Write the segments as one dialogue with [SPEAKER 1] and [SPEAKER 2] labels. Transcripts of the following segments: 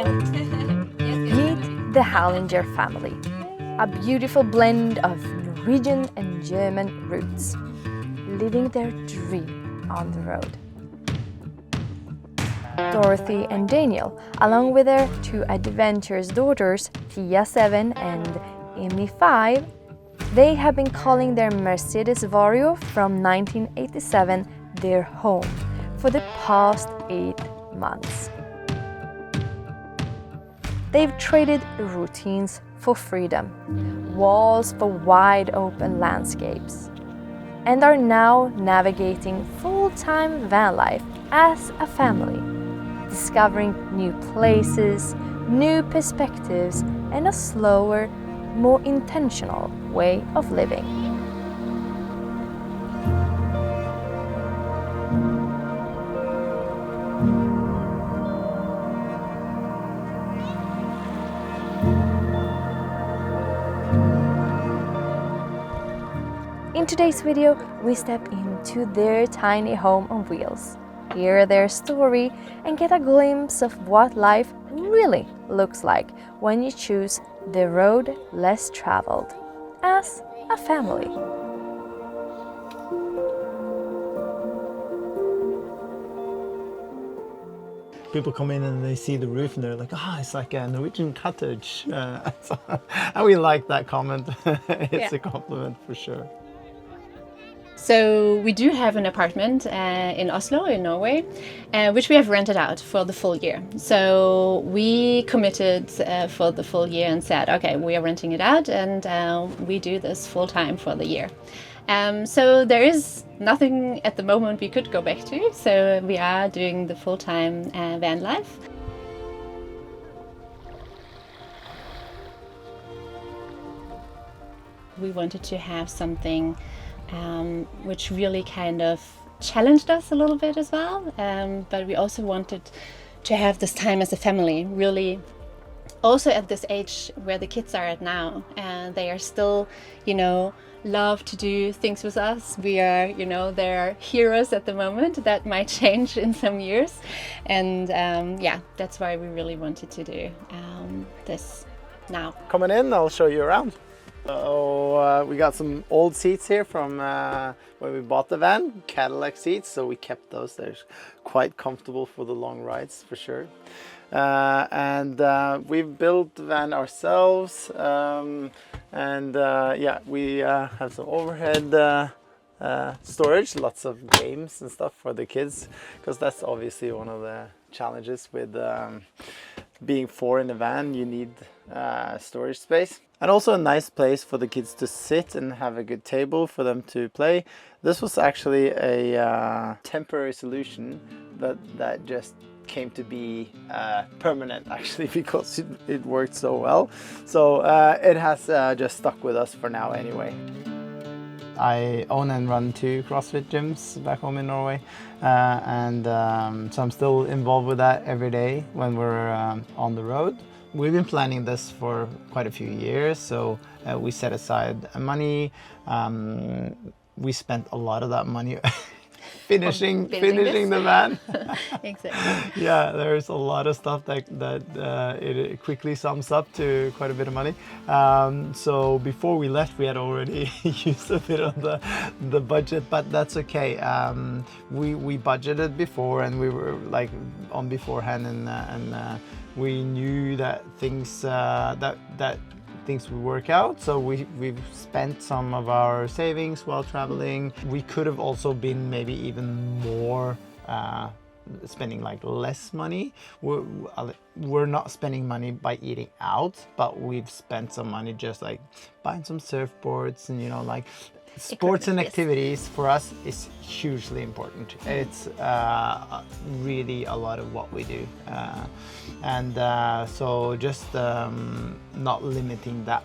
[SPEAKER 1] you.
[SPEAKER 2] Meet the Hallanger family, a beautiful blend of Norwegian and German roots, living their dream on the road. Dorothy and Daniel, along with their two adventurous daughters, Tia 7 and Amy 5, they have been calling their Mercedes Vario from 1987 their home for the past 8 months. They've traded routines for freedom, walls for wide open landscapes, and are now navigating full-time van life as a family, discovering new places, new perspectives, and a slower, more intentional way of living. In today's video, we step into their tiny home on wheels, hear their story, and get a glimpse of what life really looks like when you choose the road less traveled as a family.
[SPEAKER 3] People come in and they see the roof and they're like, "Ah, it's like a Norwegian cottage." And we like that comment. It's a compliment for sure.
[SPEAKER 1] So we do have an apartment in Oslo, in Norway, which we have rented out for the full year. So we committed for the full year and said, okay, we are renting it out and we do this full time for the year. So there is nothing at the moment we could go back to. So we are doing the full-time van life. We wanted to have something which really kind of challenged us a little bit as well. But we also wanted to have this time as a family, really also at this age where the kids are at now. And they are still, love to do things with us. We are, their heroes at the moment. That might change in some years. And that's why we really wanted to do this now.
[SPEAKER 3] Coming in, I'll show you around. So we got some old seats here from when we bought the van, Cadillac seats, so we kept those. They're quite comfortable for the long rides for sure. And we've built the van ourselves, we have some overhead storage, lots of games and stuff for the kids, because that's obviously one of the challenges with being 4 in a van. You need storage space. And also a nice place for the kids to sit and have a good table for them to play. This was actually a temporary solution, but that just came to be permanent actually, because it worked so well. So it has just stuck with us for now anyway. I own and run 2 CrossFit gyms back home in Norway, so I'm still involved with that every day when we're on the road. We've been planning this for quite a few years, so we set aside money. We spent a lot of that money finishing the van.
[SPEAKER 1] Exactly.
[SPEAKER 3] Yeah, there's a lot of stuff that it quickly sums up to quite a bit of money. So before we left, we had already used a bit of the budget, but that's okay. We budgeted before, and we were like on beforehand, and we knew that things things would work out. So we've spent some of our savings while traveling. We could have also been maybe even more spending like less money. We're not spending money by eating out, but we've spent some money just like buying some surfboards and like sports and activities for us is hugely important. It's really a lot of what we do, so just not limiting that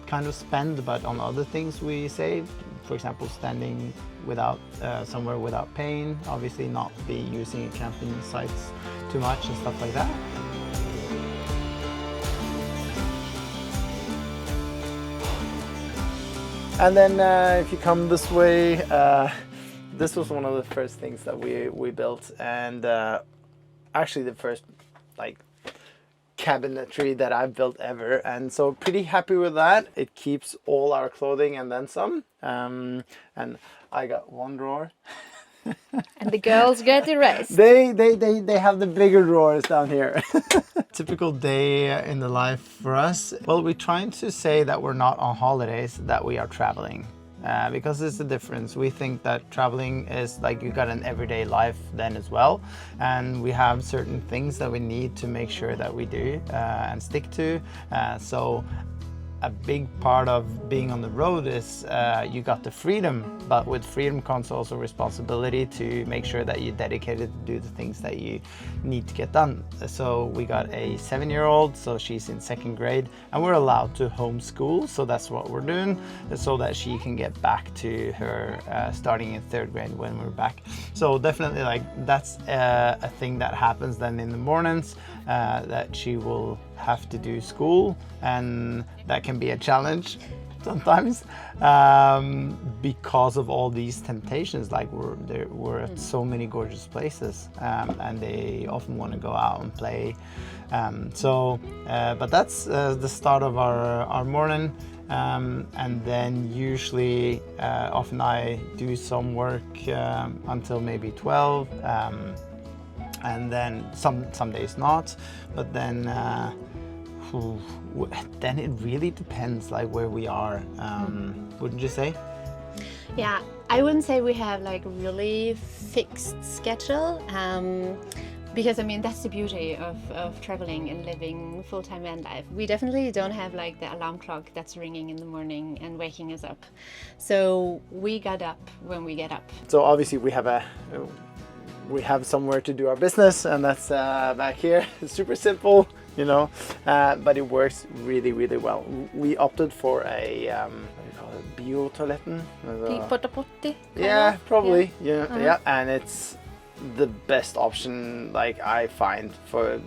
[SPEAKER 3] kind of spend, but on other things we save. For example, standing without somewhere without pain, obviously not be using camping sites too much and stuff like that. And then if you come this way, this was one of the first things that we built, and actually the first like cabinetry that I've built ever, and so pretty happy with that. It keeps all our clothing and then some. And I got one drawer.
[SPEAKER 2] And the girls get the rest.
[SPEAKER 3] They have the bigger drawers down here. Typical day in the life for us. Well, we're trying to say that we're not on holidays, that we are traveling. Because there's a difference. We think that traveling is like you got an everyday life then as well, and we have certain things that we need to make sure that we do and stick to. So a big part of being on the road is you got the freedom, but with freedom comes also responsibility to make sure that you're dedicated to do the things that you need to get done. So we got a 7-year-old, so she's in 2nd grade, and we're allowed to homeschool, so that's what we're doing, so that she can get back to her starting in 3rd grade when we're back. So definitely like that's a thing that happens then in the mornings, that she will have to do school, and that can be a challenge sometimes because of all these temptations. Like we're at so many gorgeous places, and they often want to go out and play. But that's the start of our morning, and then usually often I do some work until maybe 12, and then some days not, but then it really depends like where we are, wouldn't you say?
[SPEAKER 1] Yeah, I wouldn't say we have like really fixed schedule, because I mean that's the beauty of traveling and living full-time van life. We definitely don't have like the alarm clock that's ringing in the morning and waking us up. So we got up when we get up.
[SPEAKER 3] So obviously we have somewhere to do our business, and that's back here. It's super simple, you know, but it works really, really well. We opted for a what do you call it, biotoiletten?
[SPEAKER 2] Porta-potty?
[SPEAKER 3] Yeah, probably. Yeah, yeah, and it's the best option, like I find,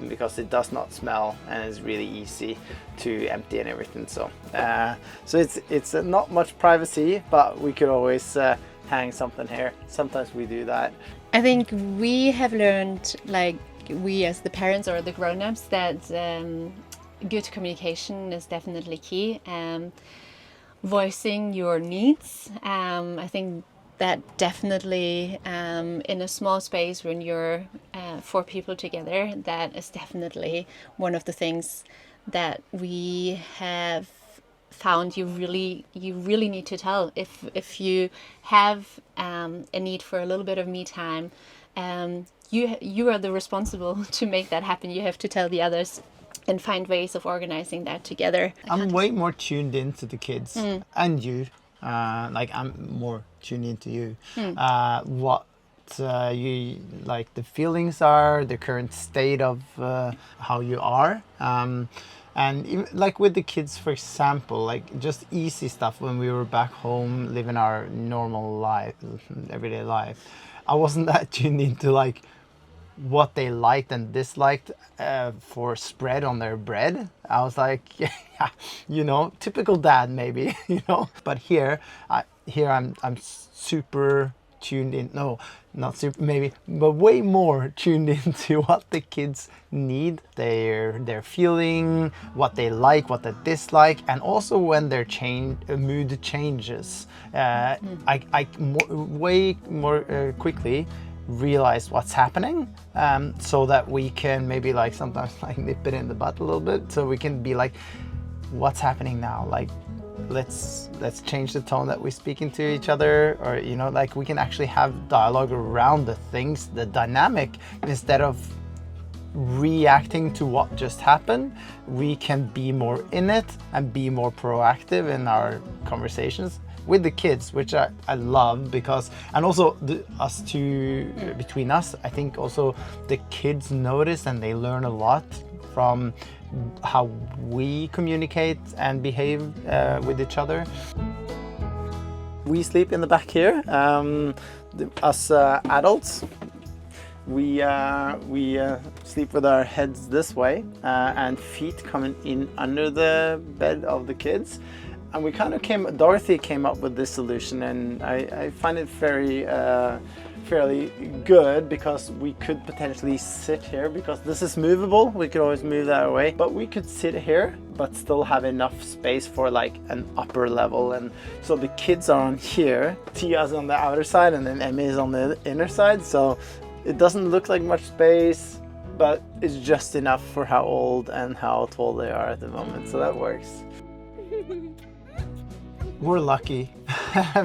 [SPEAKER 3] because it does not smell and it's really easy to empty and everything. So, so it's not much privacy, but we could always hang something here. Sometimes we do that.
[SPEAKER 1] I think we have learned, like we as the parents or the grown-ups, that good communication is definitely key. Voicing your needs, I think that definitely in a small space when you're 4 people together, that is definitely one of the things that we have found you really need to tell. If you have a need for a little bit of me time, you are the responsible to make that happen. You have to tell the others and find ways of organizing that together.
[SPEAKER 3] I'm way more tuned into the kids and you. Like I'm more tuned into you. What you like, the feelings are, the current state of how you are. And even, like with the kids, for example, like just easy stuff when we were back home living our normal life, everyday life, I wasn't that tuned into like what they liked and disliked for spread on their bread. I was like, yeah, you know, typical dad maybe, you know. But here I'm super tuned in. No, not super maybe, but way more tuned into what the kids need, their feeling, what they like, what they dislike, and also when their mood changes. I way more quickly realize what's happening, so that we can maybe like sometimes like nip it in the butt a little bit, so we can be like, what's happening now? Like let's change the tone that we're speaking to each other, or you know, like we can actually have dialogue around the things, the dynamic, instead of reacting to what just happened. We can be more in it and be more proactive in our conversations with the kids, which I love, because, and also us two, between us, I think also the kids notice and they learn a lot from how we communicate and behave with each other. We sleep in the back here. Us adults, we sleep with our heads this way and feet coming in under the bed of the kids. And we kind of Dorothy came up with this solution, and I find it very fairly good because we could potentially sit here because this is movable. We could always move that away, but we could sit here but still have enough space for like an upper level. And so the kids are on here, Tia's on the outer side, and then Emmy is on the inner side. So it doesn't look like much space, but it's just enough for how old and how tall they are at the moment. So that works. We're lucky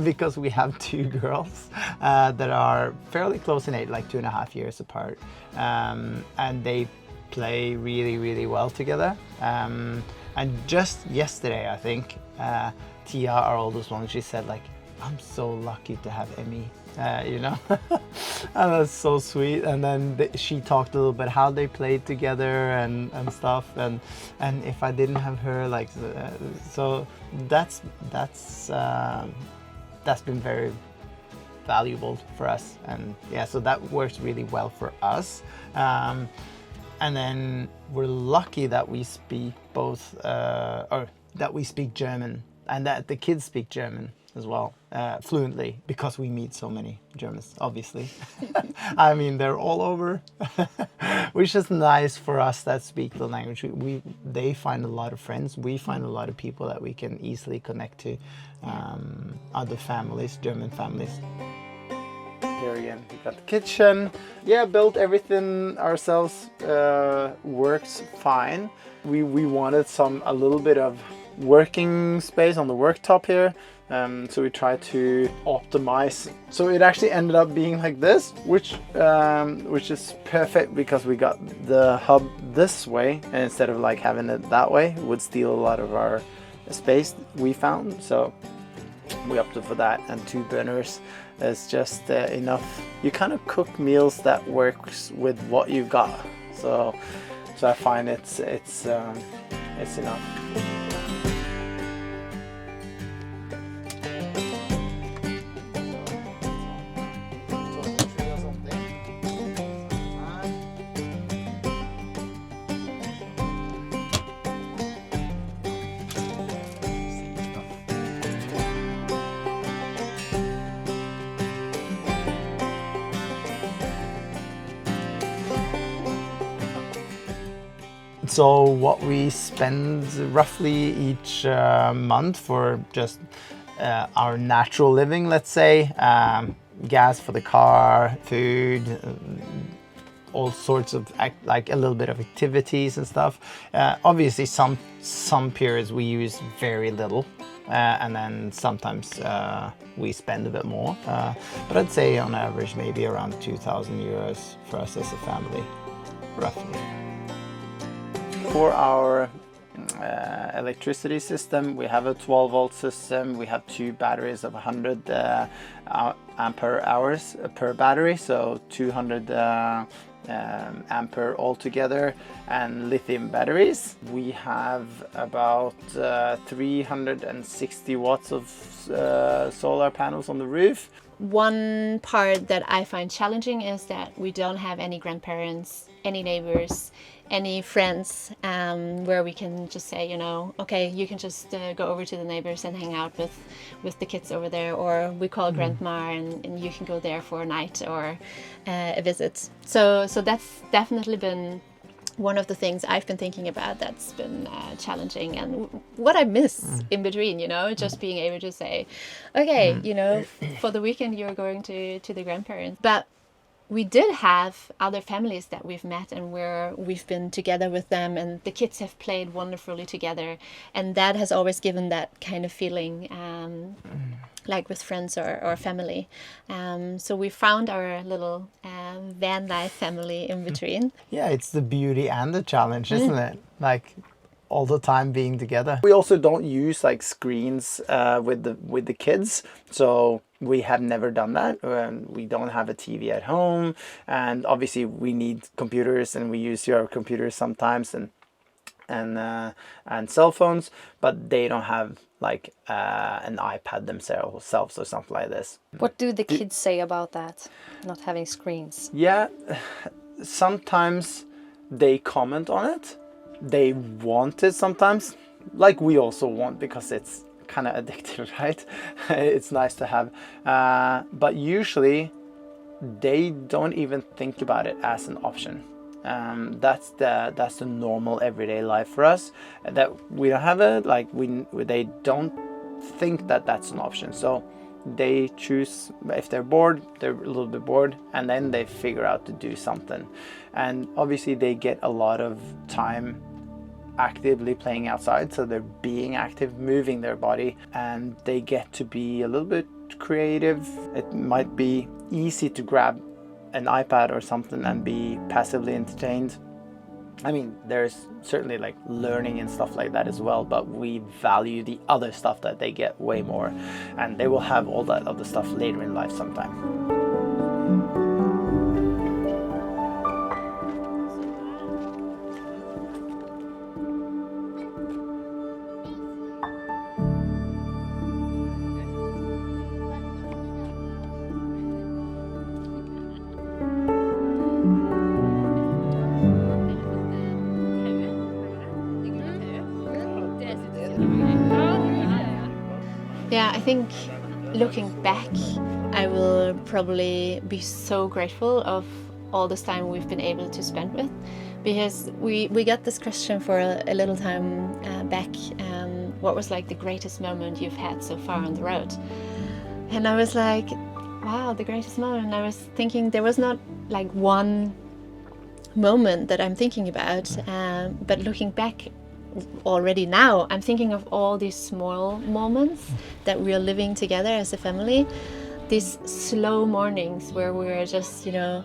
[SPEAKER 3] because we have two girls that are fairly close in age, like 2.5 years apart. And they play really, really well together. And just yesterday, I think, Tia, our oldest one, she said like, I'm so lucky to have Emmy, you know, and that's so sweet. And then she talked a little bit how they played together and stuff. And if I didn't have her, like, so that's been very valuable for us. And yeah, so that works really well for us. And then we're lucky that we speak both, or that we speak German, and that the kids speak German as well, fluently, because we meet so many Germans, obviously. I mean, they're all over, which is nice for us that speak the language. They find a lot of friends. We find a lot of people that we can easily connect to, other families, German families. Here again, we got the kitchen. Yeah, built everything ourselves, works fine. We wanted a little bit of working space on the worktop here. So we tried to optimize. So it actually ended up being like this, which is perfect because we got the hub this way, and instead of like having it that way, it would steal a lot of our space we found. So we opted for that, and 2 burners is just enough. You kind of cook meals that works with what you got. So I find it's enough. So what we spend roughly each month for just our natural living, let's say, gas for the car, food, all sorts of like a little bit of activities and stuff. Obviously some periods we use very little, and then sometimes we spend a bit more. But I'd say on average maybe around 2,000 euros for us as a family, roughly. For our electricity system, we have a 12-volt system. We have 2 batteries of 100 ampere hours per battery, so 200 ampere altogether, and lithium batteries. We have about 360 watts of solar panels on the roof.
[SPEAKER 1] One part that I find challenging is that we don't have any grandparents, any neighbors, any friends, where we can just say, you know, okay, you can just go over to the neighbors and hang out with the kids over there, or we call grandma and you can go there for a night or a visit. So that's definitely been one of the things I've been thinking about that's been challenging, and what I miss in between, you know, just being able to say, okay, you know, for the weekend you're going to the grandparents. But we did have other families that we've met and where we've been together with them, and the kids have played wonderfully together, and that has always given that kind of feeling, like with friends or family. So we found our little van life family in between.
[SPEAKER 3] Yeah, it's the beauty and the challenge, isn't it? Like all the time being together. We also don't use like screens with the kids, so we have never done that. We don't have a TV at home, and obviously we need computers, and we use your computers sometimes, and cell phones, but they don't have like an iPad themselves or something like this.
[SPEAKER 2] What do the kids say about that, not having screens?
[SPEAKER 3] Yeah, sometimes they comment on it. They want it sometimes, like we also want, because it's kind of addictive, right? It's nice to have, but usually they don't even think about it as an option. That's the normal everyday life for us. That we don't have it. Like they don't think that that's an option. So they choose, if they're bored, they're a little bit bored, and then they figure out to do something. And obviously they get a lot of time actively playing outside, so they're being active, moving their body, and they get to be a little bit creative. It might be easy to grab an iPad or something and be passively entertained. I mean, there's certainly like learning and stuff like that as well, but we value the other stuff that they get way more, and they will have all that other stuff later in life sometime.
[SPEAKER 1] Yeah, I think looking back, I will probably be so grateful of all this time we've been able to spend with, because we got this question for a little time back. What was like the greatest moment you've had so far on the road? And I was like, wow, the greatest moment. I was thinking there was not like one moment that I'm thinking about, but looking back already now, I'm thinking of all these small moments that we are living together as a family. These slow mornings where we're just, you know,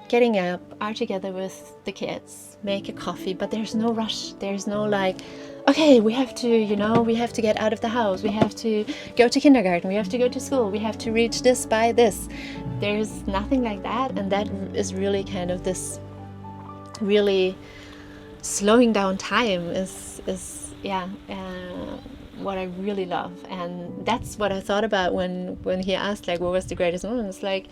[SPEAKER 1] getting up, are together with the kids, make a coffee, but there's no rush. There's no like, okay, we have to, you know, we have to get out of the house, we have to go to kindergarten, we have to go to school, we have to reach this by this. There's nothing like that, and that is really kind of this really slowing down time is what I really love. And that's what I thought about when he asked like what was the greatest moment. It's like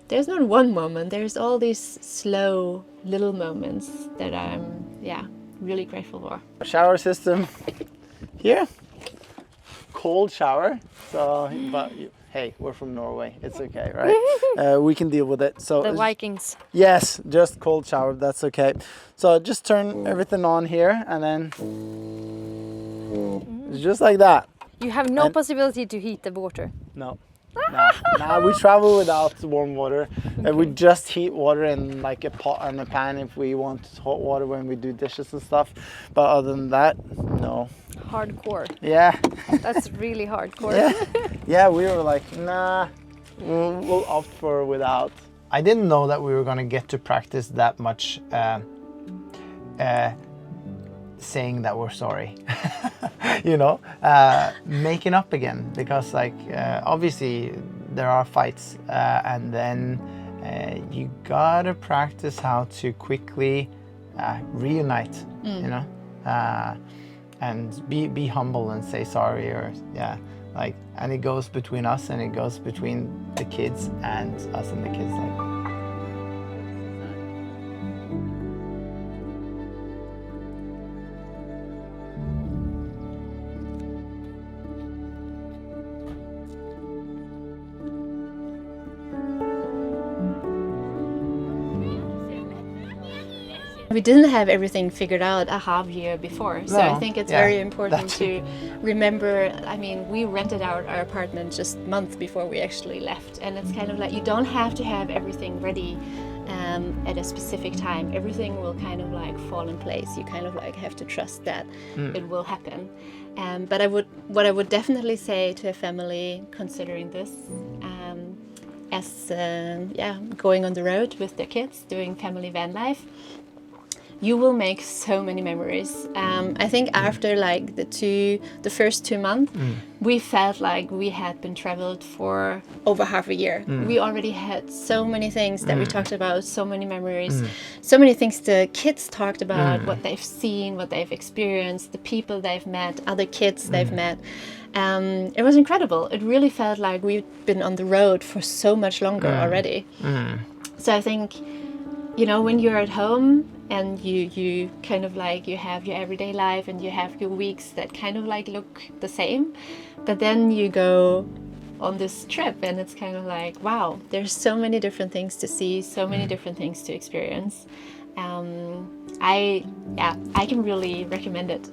[SPEAKER 1] there's not one moment, there's all these slow little moments that I'm really grateful for.
[SPEAKER 3] Shower system here, cold shower, so but hey, we're from Norway, it's okay, right? We can deal with it. So
[SPEAKER 2] The Vikings.
[SPEAKER 3] Yes, just cold shower, that's okay. So just turn everything on here, and then it's just like that.
[SPEAKER 2] You have no possibility to heat the water.
[SPEAKER 3] No. No, we travel without warm water. We just heat water in like a pot and a pan if we want hot water when we do dishes and stuff. But other than that, no.
[SPEAKER 2] Hardcore.
[SPEAKER 3] Yeah.
[SPEAKER 2] That's really hardcore.
[SPEAKER 3] Yeah, we were like, nah, we'll opt for without. I didn't know that we were going to get to practice that much saying that we're sorry. You know, making up again, because like obviously there are fights, and then you gotta practice how to quickly reunite, you know, and be humble and say sorry, or like, and it goes between us, and it goes between the kids and us and the kids, like.
[SPEAKER 1] We didn't have everything figured out a half year before, so
[SPEAKER 3] No,
[SPEAKER 1] I think it's
[SPEAKER 3] yeah,
[SPEAKER 1] very important to remember. I mean, we rented out our apartment just months before we actually left, and it's kind of like you don't have to have everything ready at a specific time. Everything will kind of like fall in place. You kind of like have to trust that it will happen. But what I would definitely say to a family considering this, as going on the road with their kids, doing family van life, you will make so many memories. I think after like the first 2 months, we felt like we had been traveled for over half a year. We already had so many things that we talked about, so many memories, so many things the kids talked about, what they've seen, what they've experienced, the people they've met, other kids they've met. It was incredible. It really felt like we've been on the road for so much longer already. So I think, you know, when you're at home and you kind of like, you have your everyday life and you have your weeks that kind of like look the same, but then you go on this trip, and it's kind of like, wow, there's so many different things to see, so many different things to experience. I can really recommend it.